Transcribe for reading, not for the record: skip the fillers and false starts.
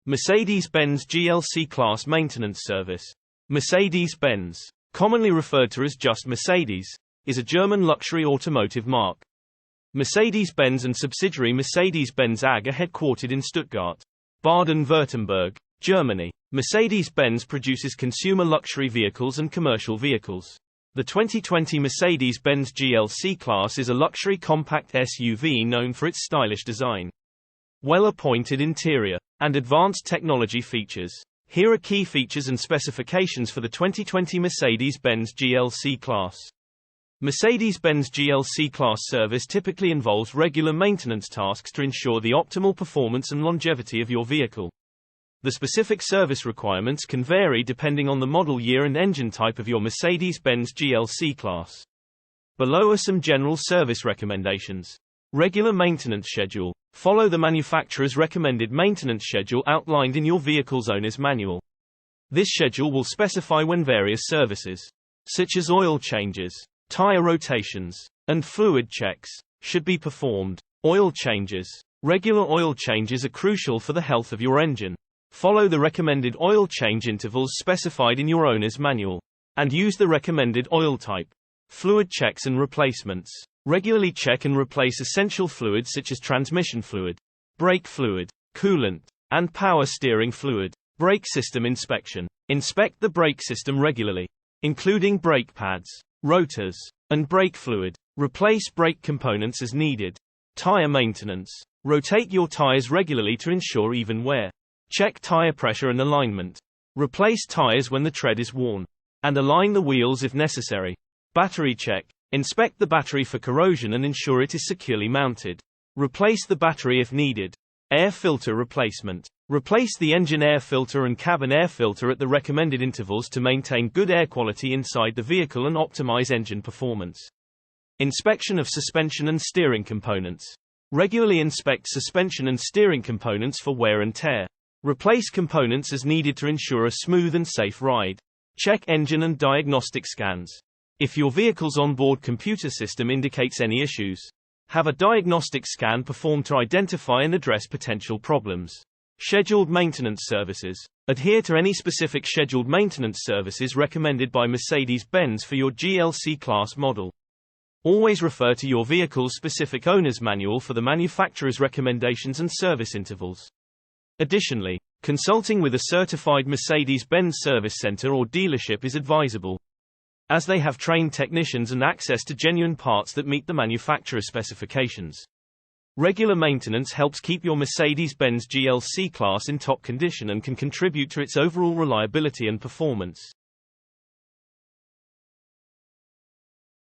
Mercedes-Benz GLC Class Maintenance Service. Mercedes-Benz, commonly referred to as just Mercedes, is a German luxury automotive marque. Mercedes-Benz and subsidiary Mercedes-Benz AG are headquartered in Stuttgart, Baden-Württemberg, Germany. Mercedes-Benz produces consumer luxury vehicles and commercial vehicles. The 2020 Mercedes-Benz GLC class is a luxury compact SUV known for its stylish design, well-appointed interior, and advanced technology features. Here are key features and specifications for the 2020 Mercedes-Benz GLC class. Mercedes-Benz GLC class service typically involves regular maintenance tasks to ensure the optimal performance and longevity of your vehicle. The specific service requirements can vary depending on the model year and engine type of your Mercedes-Benz GLC class. Below are some general service recommendations. Regular maintenance schedule. Follow the manufacturer's recommended maintenance schedule outlined in your vehicle's owner's manual. This schedule will specify when various services, such as oil changes, tire rotations, and fluid checks, should be performed. Oil changes. Regular oil changes are crucial for the health of your engine. Follow the recommended oil change intervals specified in your owner's manual, and use the recommended oil type. Fluid checks and replacements. Regularly check and replace essential fluids such as transmission fluid, brake fluid, coolant, and power steering fluid. Brake system inspection. Inspect the brake system regularly, including brake pads, rotors, and brake fluid. Replace brake components as needed. Tire maintenance. Rotate your tires regularly to ensure even wear. Check tire pressure and alignment. Replace tires when the tread is worn, and align the wheels if necessary. Battery check. Inspect the battery for corrosion and ensure it is securely mounted. Replace the battery if needed. Air filter replacement. Replace the engine air filter and cabin air filter at the recommended intervals to maintain good air quality inside the vehicle and optimize engine performance. Inspection of suspension and steering components. Regularly inspect suspension and steering components for wear and tear. Replace components as needed to ensure a smooth and safe ride. Check engine and diagnostic scans. If your vehicle's onboard computer system indicates any issues, have a diagnostic scan performed to identify and address potential problems. Scheduled maintenance services. Adhere to any specific scheduled maintenance services recommended by Mercedes-Benz for your GLC class model. Always refer to your vehicle's specific owner's manual for the manufacturer's recommendations and service intervals. Additionally, consulting with a certified Mercedes-Benz service center or dealership is advisable, as they have trained technicians and access to genuine parts that meet the manufacturer's specifications. Regular maintenance helps keep your Mercedes-Benz GLC class in top condition and can contribute to its overall reliability and performance.